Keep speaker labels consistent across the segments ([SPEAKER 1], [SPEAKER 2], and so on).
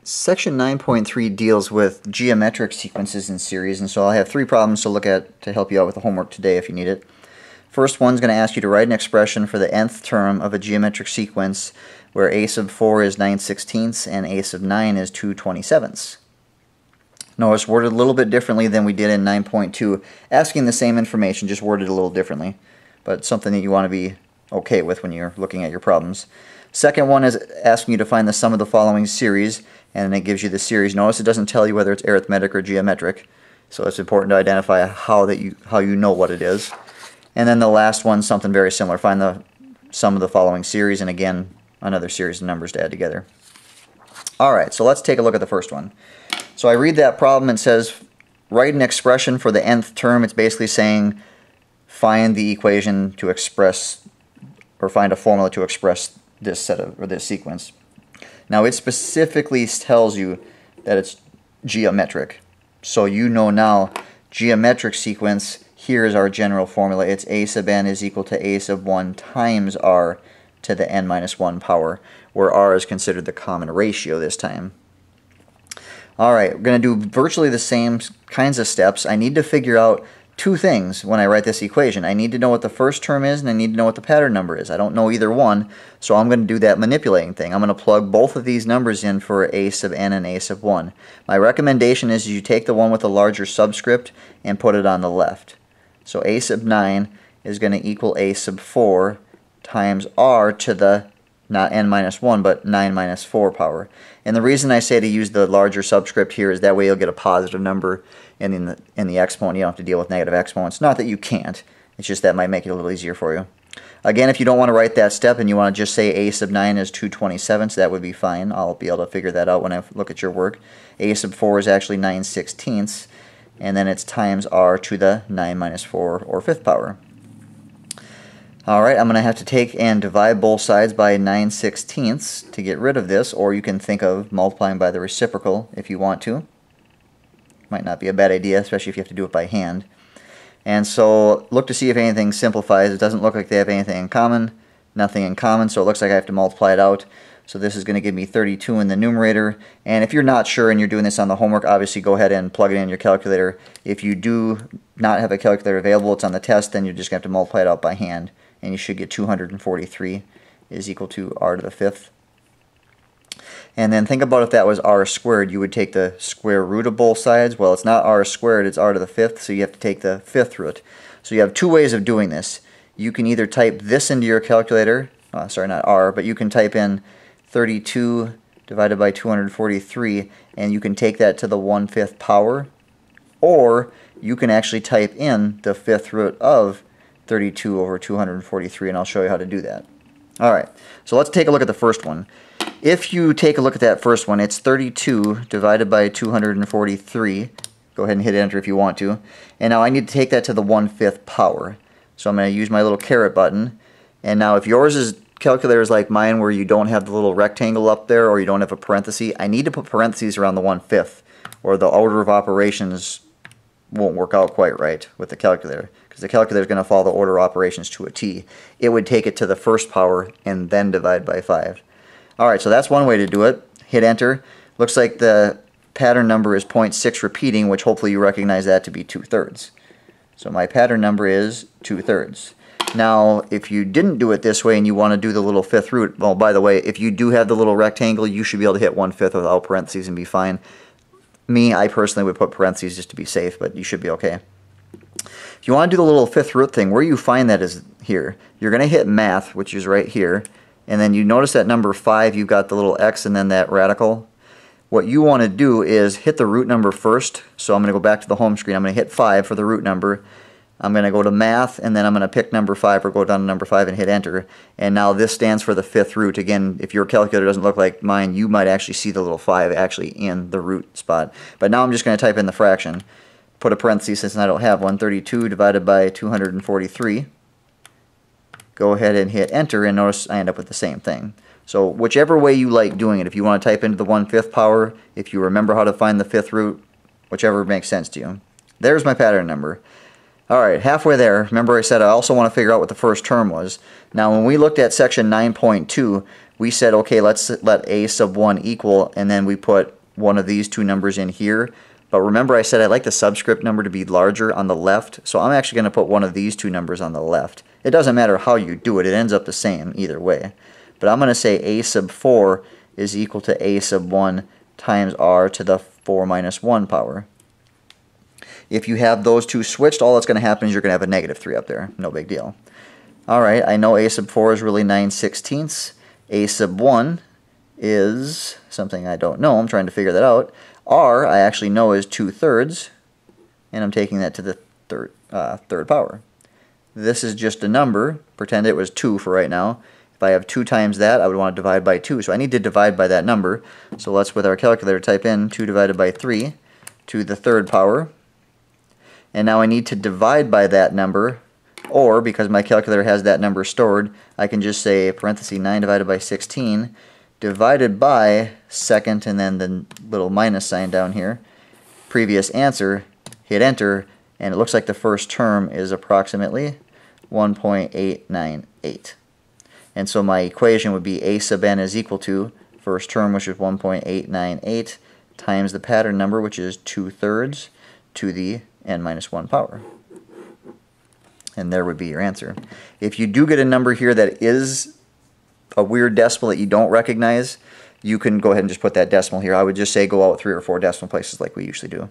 [SPEAKER 1] Section 9.3 deals with geometric sequences in series, and so I'll have three problems to look at to help you out with the homework today if you need it. First one's going to ask you to write an expression for the nth term of a geometric sequence where a sub 4 is 9/16 and a sub 9 is 2/27. Notice worded a little bit differently than we did in 9.2, asking the same information, just worded a little differently, but something that you want to be okay with when you're looking at your problems. Second one is asking you to find the sum of the following series, and it gives you the series. Notice it doesn't tell you whether it's arithmetic or geometric, so it's important to identify how you know what it is. And then the last one, something very similar. Find the sum of the following series, and again, another series of numbers to add together. Alright, so let's take a look at the first one. So I read that problem and it says, write an expression for the nth term. It's basically saying, find the equation to express, or find a formula to express this set of, or this sequence. Now it specifically tells you that it's geometric. So you know now, geometric sequence, here's our general formula. It's a sub n is equal to a sub 1 times r to the n minus 1 power, where r is considered the common ratio this time. Alright, we're going to do virtually the same kinds of steps. I need to figure out two things when I write this equation. I need to know what the first term is, and I need to know what the pattern number is. I don't know either one, so I'm going to do that manipulating thing. I'm going to plug both of these numbers in for a sub n and a sub 1. My recommendation is you take the one with the larger subscript and put it on the left. So a sub 9 is going to equal a sub 4 times r to the, not n minus 1, but 9 minus 4 power. And the reason I say to use the larger subscript here is that way you'll get a positive number in the exponent. You don't have to deal with negative exponents. Not that you can't, it's just that might make it a little easier for you. Again, if you don't want to write that step and you want to just say a sub 9 is 2/27, that would be fine. I'll be able to figure that out when I look at your work. A sub 4 is actually 9/16, and then it's times r to the 9 minus 4 or 5th power. Alright, I'm going to have to take and divide both sides by 9/16 to get rid of this, or you can think of multiplying by the reciprocal if you want to. Might not be a bad idea, especially if you have to do it by hand. And so look to see if anything simplifies. It doesn't look like they have anything in common. Nothing in common, so it looks like I have to multiply it out. So this is going to give me 32 in the numerator. And if you're not sure and you're doing this on the homework, obviously go ahead and plug it in your calculator. If you do not have a calculator available, it's on the test, then you're just going to have to multiply it out by hand. And you should get 243 is equal to r to the 5th. And then think about if that was r squared, you would take the square root of both sides. Well, it's not r squared, it's r to the 5th, so you have to take the 5th root. So you have two ways of doing this. You can either type this into your calculator, sorry, not r, but you can type in 32 divided by 243, and you can take that to the 1/5 power, or you can actually type in the 5th root of 32 over 243, and I'll show you how to do that. Alright, so let's take a look at the first one. If you take a look at that first one, it's 32 divided by 243. Go ahead and hit enter if you want to. And now I need to take that to the 1/5 power. So I'm going to use my little caret button. And now if yours is calculator is like mine where you don't have the little rectangle up there or you don't have a parenthesis, I need to put parentheses around the 1/5 or the order of operations won't work out quite right with the calculator, because the calculator is going to follow the order of operations to a T. It would take it to the first power and then divide by 5. Alright, so that's one way to do it. Hit enter. Looks like the pattern number is 0.6 repeating, which hopefully you recognize that to be 2/3. So my pattern number is 2/3. Now, if you didn't do it this way and you want to do the little 5th root, well, by the way, if you do have the little rectangle, you should be able to hit 1/5 without parentheses and be fine. Me, I personally would put parentheses just to be safe, but you should be okay. If you want to do the little 5th root thing, where you find that is here. You're going to hit math, which is right here, and then you notice that number 5, you've got the little x and then that radical. What you want to do is hit the root number first. So I'm going to go back to the home screen. I'm going to hit 5 for the root number. I'm going to go to math, and then I'm going to pick number 5 or go down to number 5 and hit enter. And now this stands for the 5th root. Again, if your calculator doesn't look like mine, you might actually see the little 5 actually in the root spot. But now I'm just going to type in the fraction. Put a parenthesis since I don't have one. 32 divided by 243. Go ahead and hit enter, and notice I end up with the same thing. So whichever way you like doing it, if you want to type into the 1/5 power, if you remember how to find the 5th root, whichever makes sense to you. There's my pattern number. Alright, halfway there. Remember I said I also want to figure out what the first term was. Now when we looked at section 9.2, we said, okay, let's let a sub 1 equal, and then we put one of these two numbers in here. But remember I said I like the subscript number to be larger on the left, so I'm actually going to put one of these two numbers on the left. It doesn't matter how you do it, it ends up the same either way. But I'm going to say a sub 4 is equal to a sub 1 times r to the 4 minus 1 power. If you have those two switched, all that's going to happen is you're going to have a negative 3 up there. No big deal. Alright, I know a sub 4 is really 9/16. A sub 1 is something I don't know. I'm trying to figure that out. R, I actually know, is 2/3, and I'm taking that to the third power. This is just a number. Pretend it was 2 for right now. If I have 2 times that, I would want to divide by 2. So I need to divide by that number. So let's, with our calculator, type in 2 divided by 3 to the third power. And now I need to divide by that number, or because my calculator has that number stored, I can just say parenthesis 9 divided by 16 divided by second and then the little minus sign down here. Previous answer, hit enter, and it looks like the first term is approximately 1.898. And so my equation would be a sub n is equal to first term, which is 1.898, times the pattern number, which is 2/3, to the n minus 1 power. And there would be your answer. If you do get a number here that is a weird decimal that you don't recognize, you can go ahead and just put that decimal here. I would just say go out 3 or 4 decimal places like we usually do.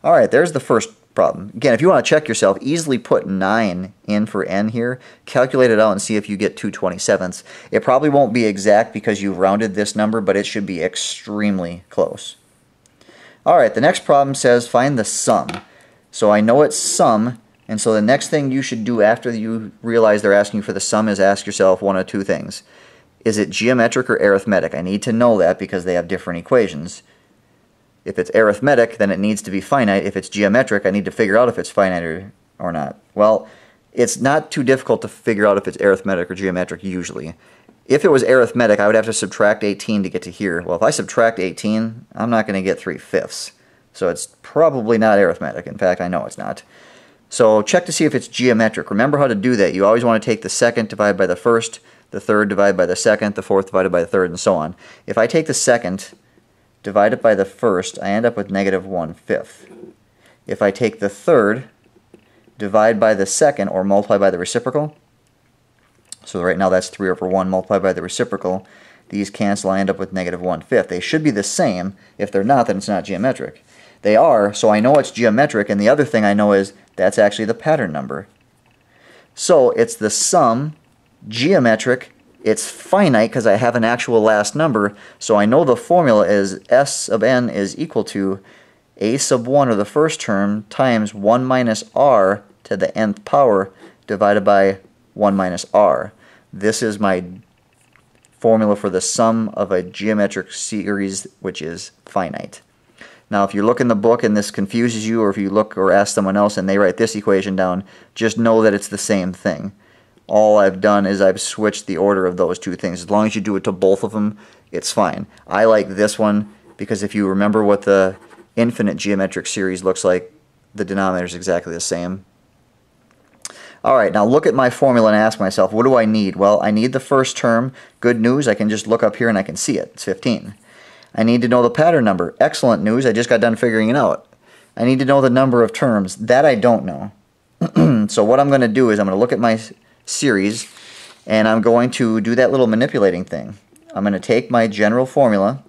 [SPEAKER 1] Alright, there's the first problem. Again, if you want to check yourself, easily put 9 in for n here, calculate it out and see if you get 2/27. It probably won't be exact because you've rounded this number, but it should be extremely close. Alright, the next problem says find the sum. So I know it's sum, and so the next thing you should do after you realize they're asking you for the sum is ask yourself one of two things. Is it geometric or arithmetic? I need to know that because they have different equations. If it's arithmetic, then it needs to be finite. If it's geometric, I need to figure out if it's finite or not. Well, it's not too difficult to figure out if it's arithmetic or geometric usually. If it was arithmetic, I would have to subtract 18 to get to here. Well, if I subtract 18, I'm not going to get 3/5. So it's probably not arithmetic. In fact, I know it's not. So check to see if it's geometric. Remember how to do that. You always want to take the second, divide by the first, the third, divide by the second, the fourth, divided by the third, and so on. If I take the second, divide it by the first, I end up with negative 1/5. If I take the third, divide by the second, or multiply by the reciprocal, so right now that's 3 over 1 multiplied by the reciprocal, these cancel, I end up with negative 1/5. They should be the same. If they're not, then it's not geometric. They are, so I know it's geometric, and the other thing I know is that's actually the pattern number. So it's the sum, geometric, it's finite because I have an actual last number, so I know the formula is S sub n is equal to a sub 1, or the first term, times 1 minus r to the nth power divided by 1 minus r. This is my formula for the sum of a geometric series which is finite. Now if you look in the book and this confuses you, or if you look or ask someone else and they write this equation down, just know that it's the same thing. All I've done is I've switched the order of those two things. As long as you do it to both of them, it's fine. I like this one because if you remember what the infinite geometric series looks like, the denominator is exactly the same. Alright, now look at my formula and ask myself, what do I need? Well, I need the first term. Good news, I can just look up here and I can see it. It's 15. I need to know the pattern number. Excellent news, I just got done figuring it out. I need to know the number of terms. That I don't know. So what I'm going to do is I'm going to look at my series and I'm going to do that little manipulating thing. I'm going to take my general formula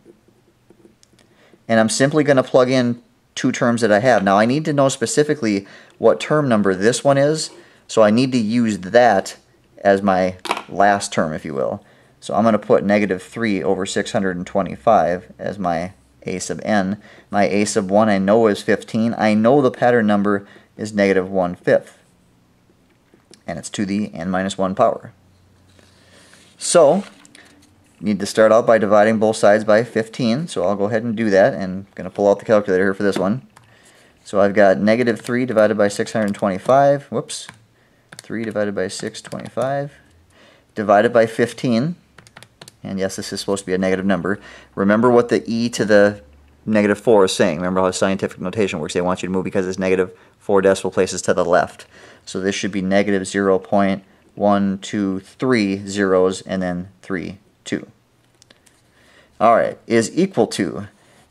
[SPEAKER 1] and I'm simply going to plug in two terms that I have. Now I need to know specifically what term number this one is, so I need to use that as my last term, if you will. So I'm going to put negative 3 over 625 as my a sub n. My a sub 1 I know is 15. I know the pattern number is negative 1/5. And it's to the n minus 1 power. So, you need to start out by dividing both sides by 15. So I'll go ahead and do that. And I'm going to pull out the calculator here for this one. So I've got negative 3 divided by 625. Whoops. 3 divided by 625. Divided by 15. And yes, this is supposed to be a negative number. Remember what the e to the negative 4 is saying. Remember how scientific notation works. They want you to move because it's negative 4 decimal places to the left. So this should be negative 0.123 zeros and then 3, 2. Alright, is equal to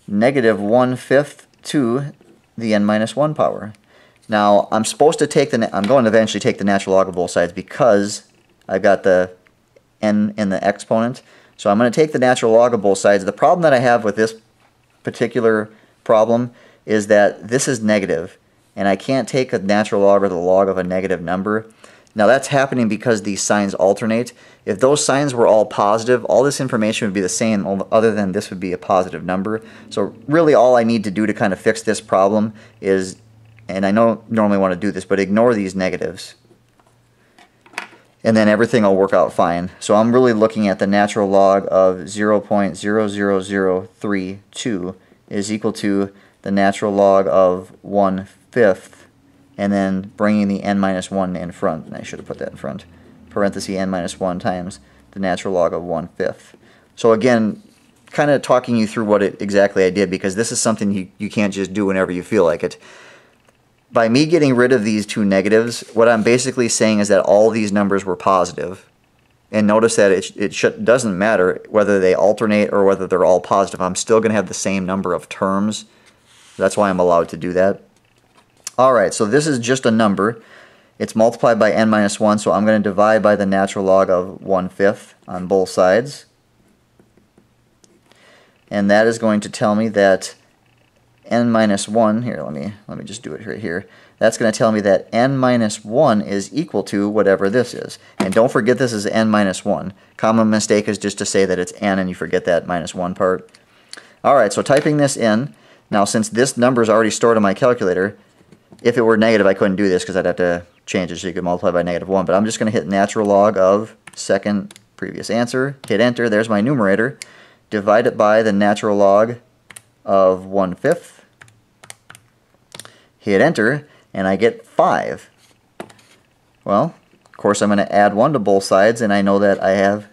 [SPEAKER 1] negative 1/5 to the n minus 1 power. Now, I'm supposed to take I'm going to eventually take the natural log of both sides because I've got the n in the exponent. So I'm going to take the natural log of both sides. The problem that I have with this particular problem is that this is negative, and I can't take a natural log or the log of a negative number. Now that's happening because these signs alternate. If those signs were all positive, all this information would be the same, other than this would be a positive number. So really all I need to do to kind of fix this problem is, and I don't normally want to do this, but ignore these negatives. And then everything will work out fine. So I'm really looking at the natural log of 0.00032 is equal to the natural log of 1/5, and then bringing the n minus 1 in front. And I should have put that in front. Parenthesis n minus 1 times the natural log of 1/5. So again, kind of talking you through what exactly I did, because this is something you can't just do whenever you feel like it. By me getting rid of these two negatives, what I'm basically saying is that all these numbers were positive. And notice that it doesn't matter whether they alternate or whether they're all positive. I'm still going to have the same number of terms. That's why I'm allowed to do that. Alright, so this is just a number. It's multiplied by n minus 1, so I'm going to divide by the natural log of 1/5 on both sides. And that is going to tell me that n minus 1, here, let me just do it right here. That's going to tell me that n minus 1 is equal to whatever this is. And don't forget this is n minus 1. Common mistake is just to say that it's n and you forget that minus 1 part. Alright, so typing this in, now since this number is already stored on my calculator, if it were negative I couldn't do this because I'd have to change it so you could multiply by negative 1. But I'm just going to hit natural log of second previous answer, hit enter, there's my numerator, divide it by the natural log of 1/5. Hit enter, and I get 5. Well, of course I'm going to add 1 to both sides, and I know that I have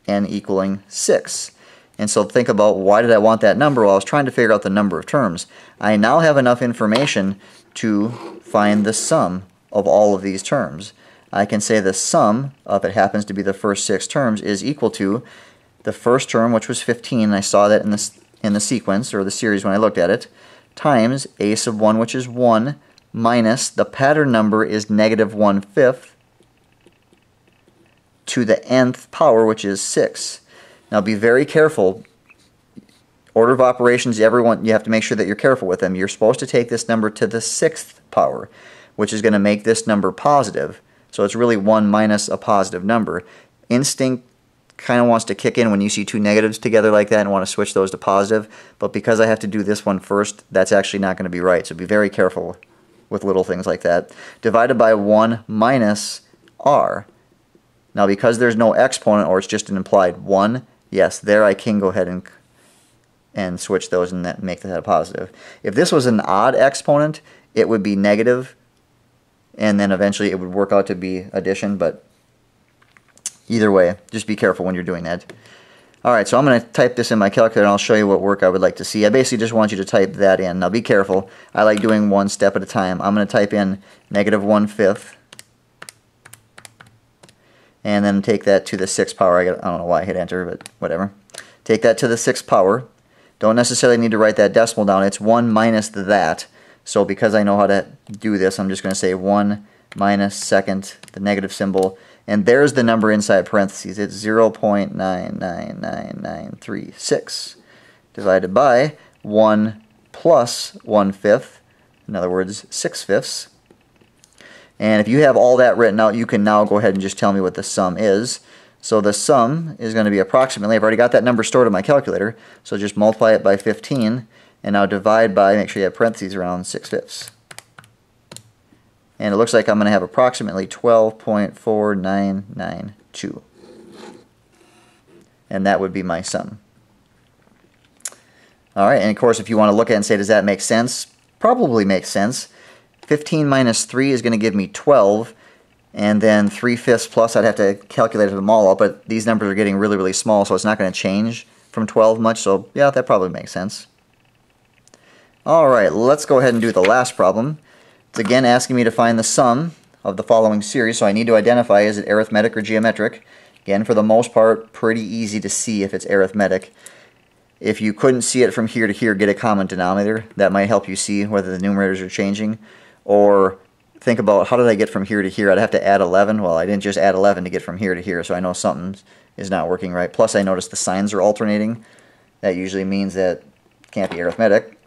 [SPEAKER 1] n equaling 6. And so think about, why did I want that number? Well, I was trying to figure out the number of terms. I now have enough information to find the sum of all of these terms. I can say the sum, if it happens to be the first 6 terms, is equal to the first term, which was 15, and I saw that in the sequence, or the series when I looked at it, times a sub 1, which is 1, minus the pattern number is negative 1/5 to the nth power, which is 6. Now be very careful. Order of operations, you have to make sure that you're careful with them. You're supposed to take this number to the 6th power, which is going to make this number positive. So it's really 1 minus a positive number. Instinct kind of wants to kick in when you see two negatives together like that and want to switch those to positive, but because I have to do this one first, that's actually not going to be right. So be very careful with little things like that. Divided by 1 minus r. Now because there's no exponent, or it's just an implied 1, yes, there I can go ahead and switch those and make that a positive. If this was an odd exponent, it would be negative, and then eventually it would work out to be addition, but either way, just be careful when you're doing that. Alright, so I'm going to type this in my calculator and I'll show you what work I would like to see. I basically just want you to type that in. Now be careful. I like doing one step at a time. I'm going to type in negative 1/5 and then take that to the 6th power. I don't know why I hit enter, but whatever. Take that to the 6th power. Don't necessarily need to write that decimal down. It's 1 minus that. So because I know how to do this, I'm just going to say 1 minus second, the negative symbol, and there's the number inside parentheses. It's 0.999936 divided by 1 plus 1/5, in other words 6/5. And if you have all that written out, you can now go ahead and just tell me what the sum is. So the sum is going to be approximately, I've already got that number stored in my calculator, so just multiply it by 15 and now divide by, make sure you have parentheses around 6/5. And it looks like I'm going to have approximately 12.4992. And that would be my sum. Alright, and of course if you want to look at it and say, does that make sense? Probably makes sense. 15 minus 3 is going to give me 12. And then 3/5 plus, I'd have to calculate them all out, but these numbers are getting really, really small, so it's not going to change from 12 much. So yeah, that probably makes sense. Alright, let's go ahead and do the last problem. It's again asking me to find the sum of the following series, so I need to identify, is it arithmetic or geometric? Again, for the most part, pretty easy to see if it's arithmetic. If you couldn't see it from here to here, get a common denominator. That might help you see whether the numerators are changing. Or think about, how did I get from here to here? I'd have to add 11. Well, I didn't just add 11 to get from here to here, so I know something is not working right. Plus, I noticed the signs are alternating. That usually means that it can't be arithmetic.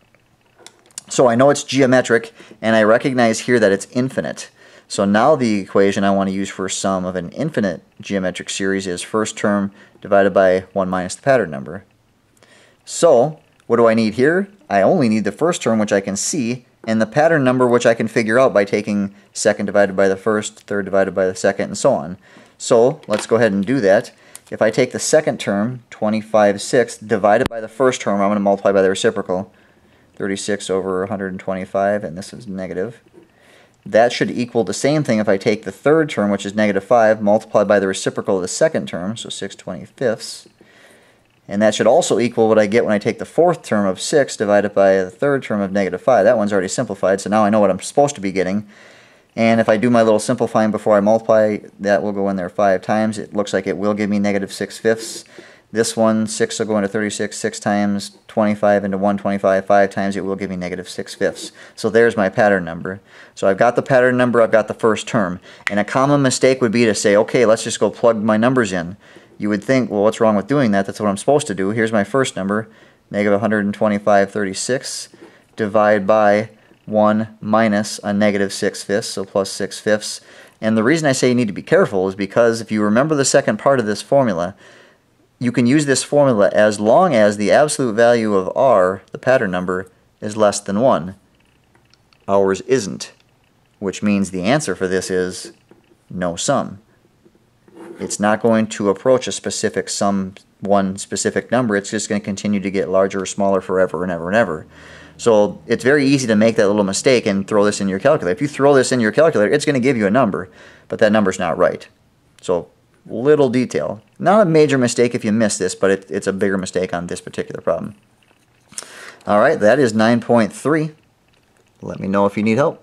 [SPEAKER 1] So I know it's geometric, and I recognize here that it's infinite. So now the equation I want to use for sum of an infinite geometric series is first term divided by 1 minus the pattern number. So what do I need here? I only need the first term, which I can see, and the pattern number, which I can figure out by taking second divided by the first, third divided by the second, and so on. So let's go ahead and do that. If I take the second term, 25/6, divided by the first term, I'm going to multiply by the reciprocal, 36 over 125, and this is negative. That should equal the same thing if I take the third term, which is -5, multiplied by the reciprocal of the second term, so 6/25. And that should also equal what I get when I take the fourth term of 6 divided by the third term of -5. That one's already simplified, so now I know what I'm supposed to be getting. And if I do my little simplifying before I multiply, that will go in there 5 times. It looks like it will give me -6/5. This one, 6 will go into 36, 6 times 25 into 125, 5 times, it will give me -6/5. So there's my pattern number. So I've got the pattern number, I've got the first term. And a common mistake would be to say, okay, let's just go plug my numbers in. You would think, well, what's wrong with doing that? That's what I'm supposed to do. Here's my first number, -125/36, divide by 1 minus a -6/5, so plus 6/5. And the reason I say you need to be careful is because if you remember the second part of this formula, you can use this formula as long as the absolute value of r, the pattern number, is less than 1. Ours isn't, which means the answer for this is no sum. It's not going to approach a specific sum, one specific number. It's just going to continue to get larger or smaller forever and ever and ever. So it's very easy to make that little mistake and throw this in your calculator. If you throw this in your calculator, it's going to give you a number, but that number's not right. So little detail. Not a major mistake if you miss this, but it's a bigger mistake on this particular problem. All right, that is 9.3. Let me know if you need help.